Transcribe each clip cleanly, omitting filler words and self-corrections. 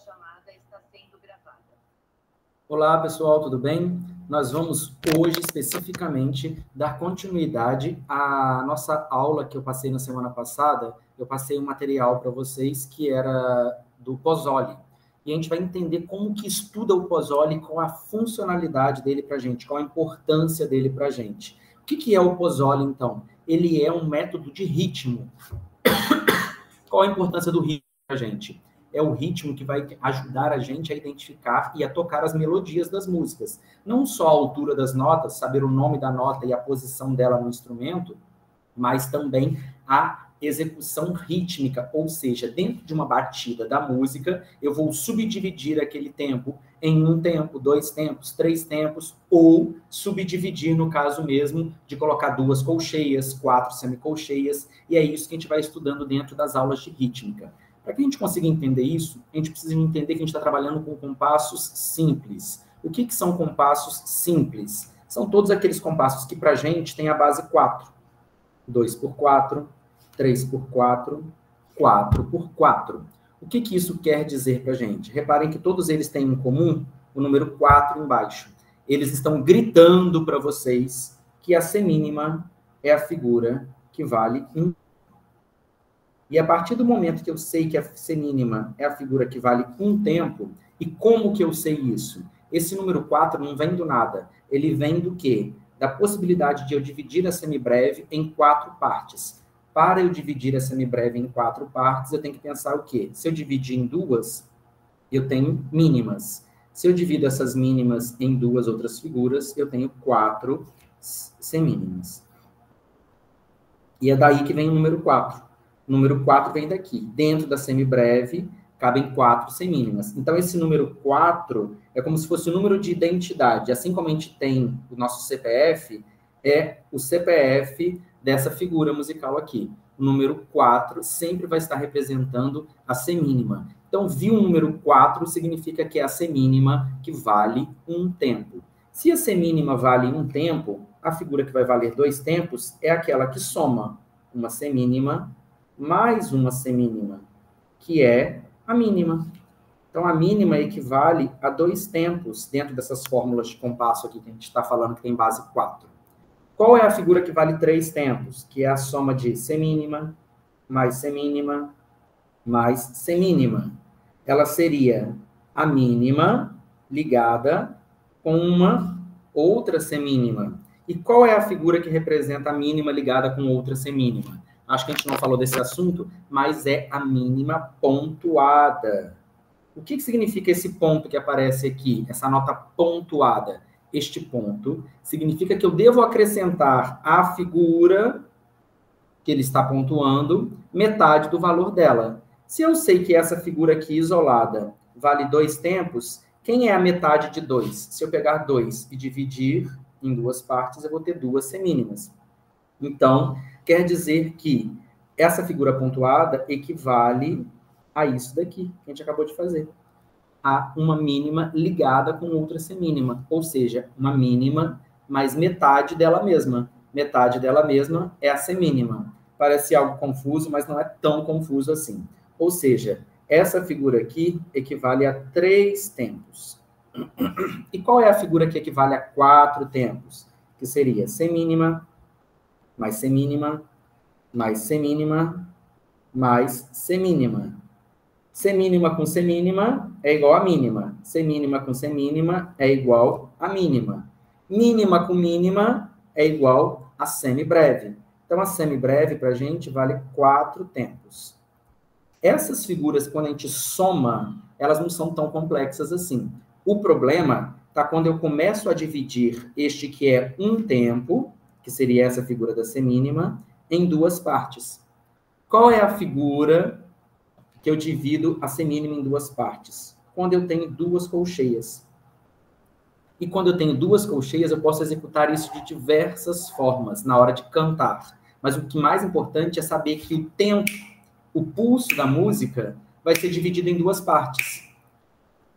chamada está sendo gravada. Olá, pessoal, tudo bem? Nós vamos hoje, especificamente, dar continuidade à nossa aula que eu passei na semana passada. Eu passei um material para vocês que era do Pozzoli. E a gente vai entender como que estuda o Pozzoli, qual a funcionalidade dele para a gente, qual a importância dele para a gente. O que é o Pozzoli, então? Ele é um método de ritmo. Qual a importância do ritmo para a gente? É o ritmo que vai ajudar a gente a identificar e a tocar as melodias das músicas. Não só a altura das notas, saber o nome da nota e a posição dela no instrumento, mas também a execução rítmica, ou seja, dentro de uma batida da música, eu vou subdividir aquele tempo em um tempo, dois tempos, três tempos, ou subdividir, no caso mesmo, de colocar duas colcheias, quatro semicolcheias, e é isso que a gente vai estudando dentro das aulas de rítmica. Para que a gente consiga entender isso, a gente precisa entender que a gente está trabalhando com compassos simples. O que são compassos simples? São todos aqueles compassos que, para a gente, tem a base 4. 2 por 4, 3 por 4, 4 por 4. O que isso quer dizer para a gente? Reparem que todos eles têm em comum o número 4 embaixo. Eles estão gritando para vocês que a semínima é a figura que vale 1. E a partir do momento que eu sei que a semínima é a figura que vale 1 tempo, e como que eu sei isso? Esse número 4 não vem do nada. Ele vem do quê? Da possibilidade de eu dividir a semibreve em 4 partes. Para eu dividir a semibreve em 4 partes, eu tenho que pensar o quê? Se eu dividir em 2, eu tenho mínimas. Se eu divido essas mínimas em 2 outras figuras, eu tenho 4 semínimas. E é daí que vem o número 4. O número 4 vem daqui. Dentro da semibreve, cabem 4 semínimas. Então, esse número 4 é como se fosse o número de identidade. Assim como a gente tem o nosso CPF, é o CPF dessa figura musical aqui. O número 4 sempre vai estar representando a semínima. Então, viu o número 4 significa que é a semínima que vale 1 tempo. Se a semínima vale 1 tempo, a figura que vai valer 2 tempos é aquela que soma uma semínima mais uma semínima, que é a mínima. Então, a mínima equivale a 2 tempos dentro dessas fórmulas de compasso aqui que a gente está falando que tem base 4. Qual é a figura que vale 3 tempos? Que é a soma de semínima, mais semínima, mais semínima. Ela seria a mínima ligada com uma outra semínima. E qual é a figura que representa a mínima ligada com outra semínima? Acho que a gente não falou desse assunto, mas é a mínima pontuada. O que significa esse ponto que aparece aqui, essa nota pontuada? Este ponto significa que eu devo acrescentar à figura que ele está pontuando metade do valor dela. Se eu sei que essa figura aqui isolada vale 2 tempos, quem é a metade de 2? Se eu pegar 2 e dividir em 2 partes, eu vou ter 2 semínimas. Então, quer dizer que essa figura pontuada equivale a isso daqui, que a gente acabou de fazer. A uma mínima ligada com outra semínima, ou seja, uma mínima mais metade dela mesma. Metade dela mesma é a semínima. Parece algo confuso, mas não é tão confuso assim. Ou seja, essa figura aqui equivale a 3 tempos. E qual é a figura que equivale a 4 tempos? Que seria semínima, mais semínima, mais semínima, mais semínima. Semínima com semínima é igual a mínima. Semínima com semínima é igual a mínima. Mínima com mínima é igual a semibreve. Então, a semibreve, para a gente, vale 4 tempos. Essas figuras, quando a gente soma, elas não são tão complexas assim. O problema está quando eu começo a dividir este que é 1 tempo, que seria essa figura da semínima, em 2 partes. Qual é a figura que eu divido a semínima em 2 partes? Quando eu tenho 2 colcheias. E quando eu tenho 2 colcheias, eu posso executar isso de diversas formas na hora de cantar. Mas o que mais importante é saber que o tempo, o pulso da música, vai ser dividido em 2 partes.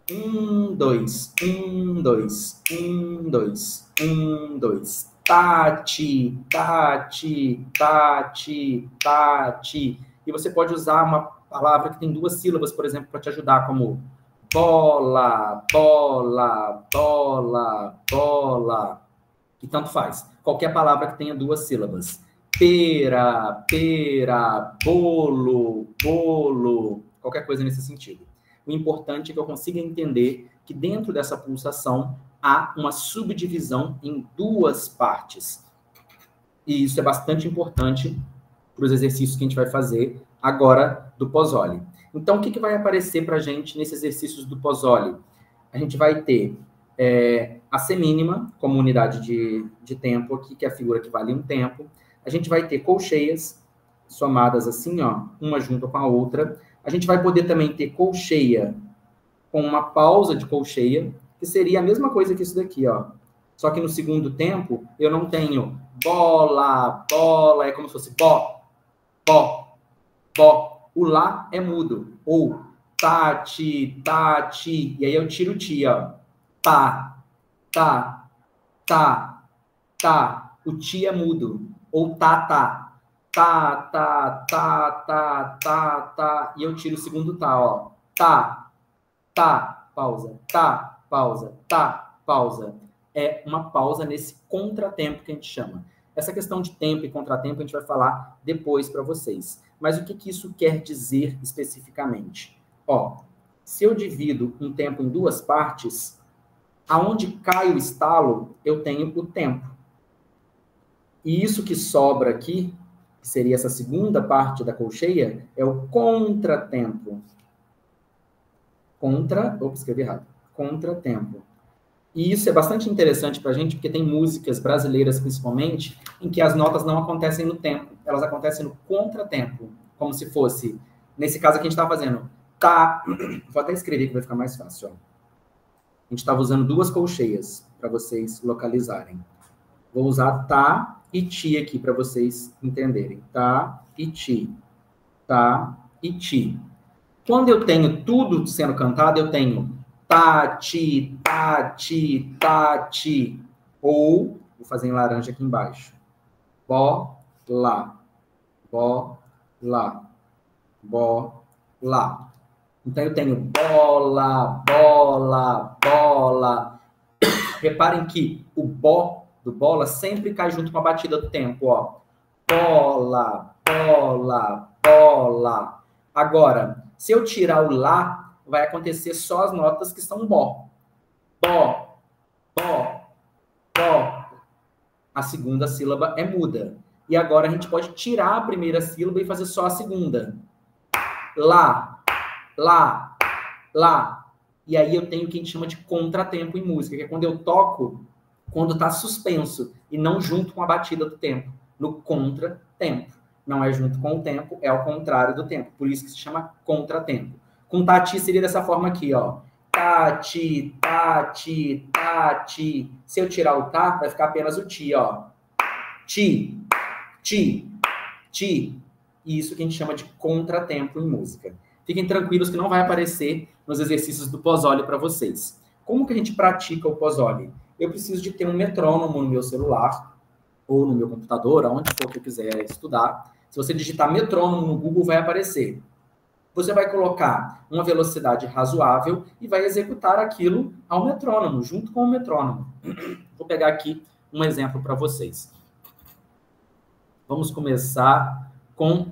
1, 2, 1, 2, 1, 2, 1, 2. Tati, tati, tati, tati. E você pode usar uma palavra que tem 2 sílabas, por exemplo, para te ajudar, como bola, bola, bola, bola. E tanto faz. Qualquer palavra que tenha duas sílabas. Pera, pera, bolo, bolo. Qualquer coisa nesse sentido. O importante é que eu consiga entender que dentro dessa pulsação há uma subdivisão em duas partes. E isso é bastante importante para os exercícios que a gente vai fazer agora do Pozzoli. Então, o que vai aparecer para a gente nesses exercícios do Pozzoli? A gente vai ter a semínima como unidade de tempo aqui, que é a figura que vale um tempo. A gente vai ter colcheias somadas assim, ó, uma junto com a outra. A gente vai poder também ter colcheia com uma pausa de colcheia, que seria a mesma coisa que isso daqui, ó. Só que no segundo tempo, eu não tenho bola, bola, é como se fosse bó, bó, bó. O lá é mudo. Ou tati, tati. E aí eu tiro o ti, ó. Tá, tá, tá, tá. O ti é mudo. Ou tá, tá. Tá, tá, tá, tá, tá, tá. E eu tiro o segundo tá, ó. Tá, tá, pausa. Tá, pausa. Tá, pausa. É uma pausa nesse contratempo que a gente chama. Essa questão de tempo e contratempo a gente vai falar depois para vocês. Mas o que isso quer dizer especificamente? Ó, se eu divido um tempo em duas partes, aonde cai o estalo, eu tenho o tempo. E isso que sobra aqui, que seria essa segunda parte da colcheia, é o contratempo. Escrevi errado. Contratempo. E isso é bastante interessante para a gente, porque tem músicas brasileiras, principalmente, em que as notas não acontecem no tempo, elas acontecem no contratempo, como se fosse, nesse caso aqui a gente estava fazendo, tá, vou até escrever que vai ficar mais fácil, ó. A gente estava usando duas colcheias para vocês localizarem. Vou usar tá e ti aqui para vocês entenderem. Tá e ti. Tá e ti. Quando eu tenho tudo sendo cantado, eu tenho tati, tati, tati. Ou, vou fazer em laranja aqui embaixo. Bó, lá. Bó, lá. Bó, lá. Então, eu tenho bola, bola, bola. Reparem que o bó do bola sempre cai junto com a batida do tempo, ó. Bola, bola, bola. Agora, se eu tirar o lá, vai acontecer só as notas que são bó. Bó, bó, bó. A segunda sílaba é muda. E agora a gente pode tirar a primeira sílaba e fazer só a segunda. Lá, lá, lá. E aí eu tenho o que a gente chama de contratempo em música, que é quando eu toco, quando está suspenso, e não junto com a batida do tempo. No contratempo. Não é junto com o tempo, é ao contrário do tempo. Por isso que se chama contratempo. Com tati seria dessa forma aqui, ó. Tati, tati, tati. Se eu tirar o tá, vai ficar apenas o ti, ó. Ti, ti, ti. E isso que a gente chama de contratempo em música. Fiquem tranquilos que não vai aparecer nos exercícios do Pozzoli para vocês. Como que a gente pratica o Pozzoli? Eu preciso de ter um metrônomo no meu celular ou no meu computador, aonde for que eu quiser estudar. Se você digitar metrônomo no Google, vai aparecer. Você vai colocar uma velocidade razoável e vai executar aquilo ao metrônomo, junto com o metrônomo. Vou pegar aqui um exemplo para vocês. Vamos começar com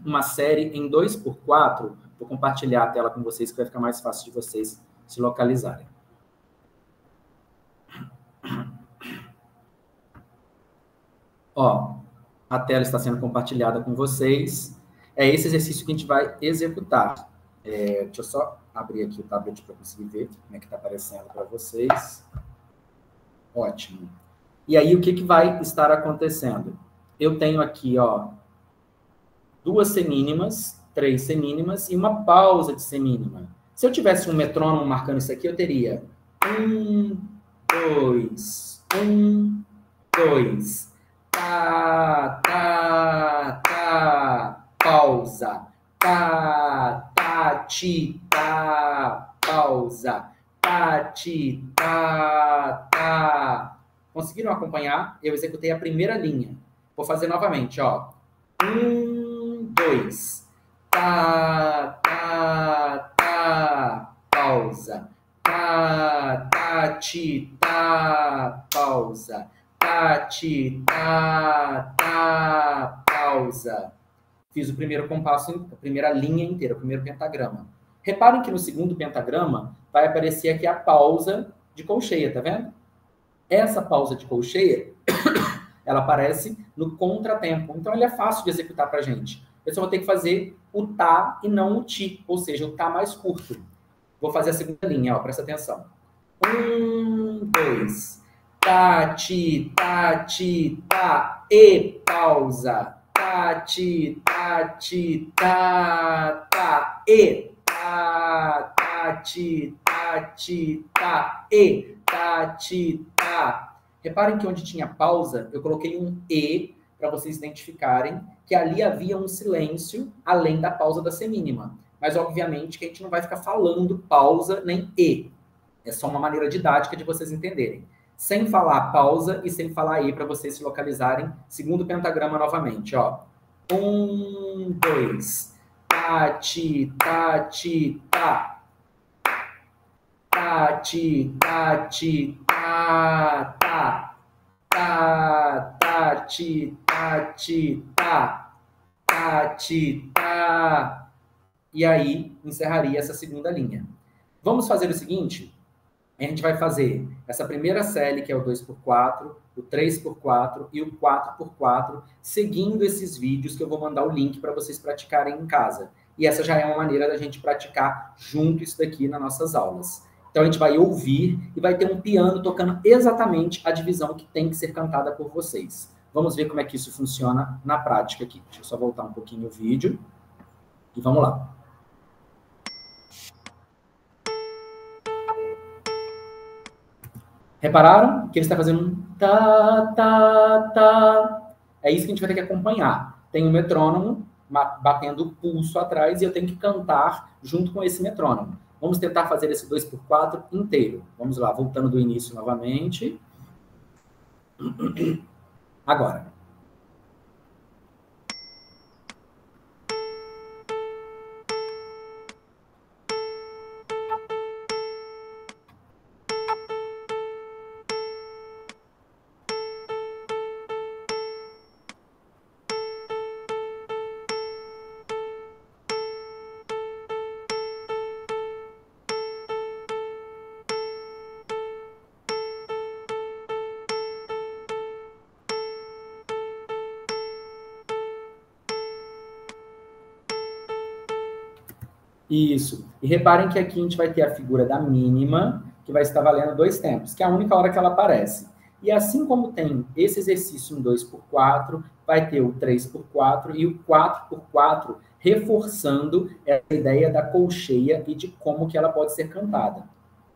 uma série em 2x4. Vou compartilhar a tela com vocês, que vai ficar mais fácil de vocês se localizarem. Ó, a tela está sendo compartilhada com vocês. É esse exercício que a gente vai executar. Deixa eu só abrir aqui o tablet para conseguir ver como é que está aparecendo para vocês. Ótimo. E aí, o que vai estar acontecendo? Eu tenho aqui, ó, 2 semínimas, 3 semínimas e uma pausa de semínima. Se eu tivesse um metrônomo marcando isso aqui, eu teria 1, 2, 1, 2. Tá, tá, tá, pausa. Tá, tá, ti, tá, pausa. Tá, ti, tá, tá. Conseguiram acompanhar? Eu executei a primeira linha. Vou fazer novamente, ó. 1, 2. Tá, tá, tá, pausa. ti, tá, pausa. Tá, ti, tá, pausa. Fiz o primeiro compasso, a primeira linha inteira, o primeiro pentagrama. Reparem que no segundo pentagrama vai aparecer aqui a pausa de colcheia, tá vendo? Essa pausa de colcheia, ela aparece no contratempo. Então, ele é fácil de executar pra gente. Eu só vou ter que fazer o tá e não o ti, ou seja, o tá mais curto. Vou fazer a segunda linha, ó, presta atenção. 1, 2. Tá, ti, tá, e pausa. Tá, ti, tá, e tá, ti, tá, e tá, ti, tá. Reparem que onde tinha pausa, eu coloquei um e para vocês identificarem que ali havia um silêncio além da pausa da semínima. Mas, obviamente, que a gente não vai ficar falando pausa nem e. É só uma maneira didática de vocês entenderem. Sem falar pausa e sem falar e para vocês se localizarem. Segundo pentagrama novamente, ó. 1, 2. Tá, ti, tá. Tá, ti, tá. Tá, ti, tá. Tá, ti, tá. E aí, encerraria essa segunda linha. Vamos fazer o seguinte? A gente vai fazer essa primeira série, que é o 2x4, o 3x4 e o 4x4, seguindo esses vídeos que eu vou mandar o link para vocês praticarem em casa. E essa já é uma maneira da gente praticar junto isso daqui nas nossas aulas. Então, a gente vai ouvir e vai ter um piano tocando exatamente a divisão que tem que ser cantada por vocês. Vamos ver como é que isso funciona na prática aqui. Deixa eu só voltar um pouquinho o vídeo. E vamos lá. Repararam que ele está fazendo um tá. É isso que a gente vai ter que acompanhar. Tem um metrônomo batendo o pulso atrás e eu tenho que cantar junto com esse metrônomo. Vamos tentar fazer esse 2x4 inteiro. Vamos lá, voltando do início novamente. Agora. Isso. E reparem que aqui a gente vai ter a figura da mínima, que vai estar valendo 2 tempos, que é a única hora que ela aparece. E assim como tem esse exercício em 2x4, vai ter o 3x4 e o 4x4, reforçando essa ideia da colcheia e de como que ela pode ser cantada.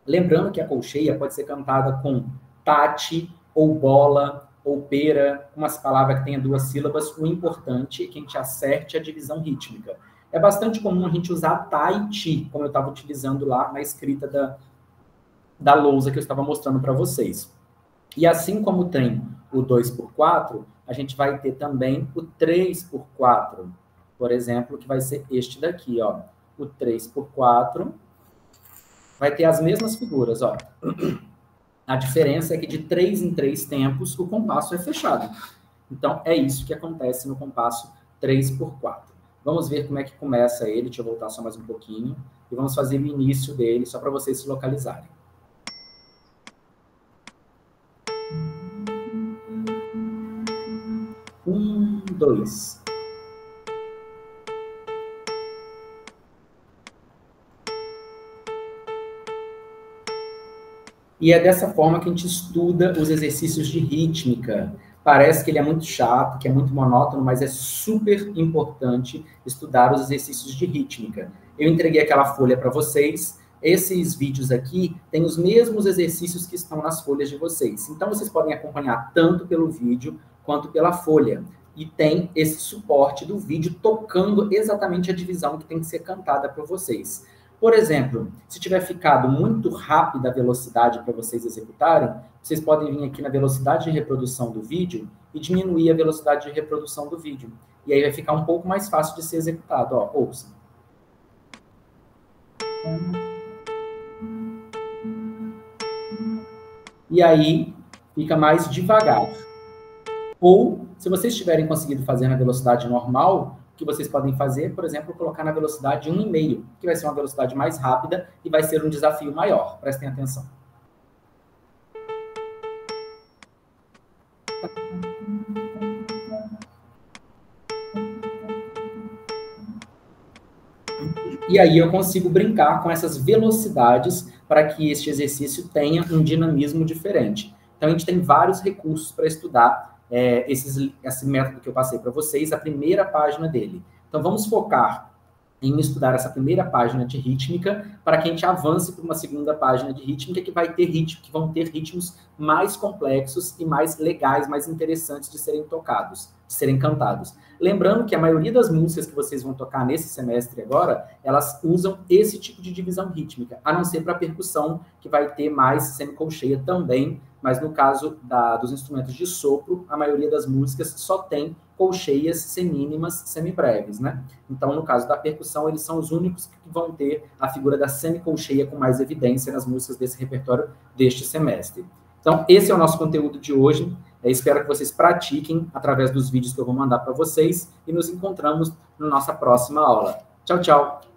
Lembrando que a colcheia pode ser cantada com tate, ou bola, ou pera, umas palavras que tenham 2 sílabas. O importante é que a gente acerte a divisão rítmica. É bastante comum a gente usar tá e ti, como eu estava utilizando lá na escrita da lousa que eu estava mostrando para vocês. E assim como tem o 2x4, a gente vai ter também o 3x4, por exemplo, que vai ser este daqui, ó. O 3x4 vai ter as mesmas figuras, ó. A diferença é que de 3 em 3 tempos o compasso é fechado. Então, é isso que acontece no compasso 3x4. Vamos ver como é que começa ele. Deixa eu voltar só mais um pouquinho. E vamos fazer o início dele, só para vocês se localizarem. 1, 2. E é dessa forma que a gente estuda os exercícios de rítmica. Parece que ele é muito chato, que é muito monótono, mas é super importante estudar os exercícios de rítmica. Eu entreguei aquela folha para vocês. Esses vídeos aqui têm os mesmos exercícios que estão nas folhas de vocês. Então, vocês podem acompanhar tanto pelo vídeo quanto pela folha. E tem esse suporte do vídeo tocando exatamente a divisão que tem que ser cantada por vocês. Por exemplo, se tiver ficado muito rápida a velocidade para vocês executarem, vocês podem vir aqui na velocidade de reprodução do vídeo e diminuir a velocidade de reprodução do vídeo. E aí vai ficar um pouco mais fácil de ser executado. Ó, ouça. e aí fica mais devagar. Ou, se vocês tiverem conseguido fazer na velocidade normal, o que vocês podem fazer, por exemplo, colocar na velocidade 1,5, que vai ser uma velocidade mais rápida e vai ser um desafio maior. Prestem atenção. E aí eu consigo brincar com essas velocidades para que este exercício tenha um dinamismo diferente. Então, a gente tem vários recursos para estudar esse método que eu passei para vocês, a primeira página dele. Então, vamos focar em estudar essa primeira página de rítmica para que a gente avance para uma segunda página de rítmica que vão ter ritmos mais complexos e mais legais, mais interessantes de serem tocados, de serem cantados. Lembrando que a maioria das músicas que vocês vão tocar nesse semestre agora, elas usam esse tipo de divisão rítmica, a não ser para a percussão, que vai ter mais semicolcheia também, mas no caso dos instrumentos de sopro, a maioria das músicas só tem colcheias semínimas, semibreves, né? Então, no caso da percussão, eles são os únicos que vão ter a figura da semicolcheia com mais evidência nas músicas desse repertório deste semestre. Então, esse é o nosso conteúdo de hoje. Espero que vocês pratiquem através dos vídeos que eu vou mandar para vocês e nos encontramos na nossa próxima aula. Tchau, tchau!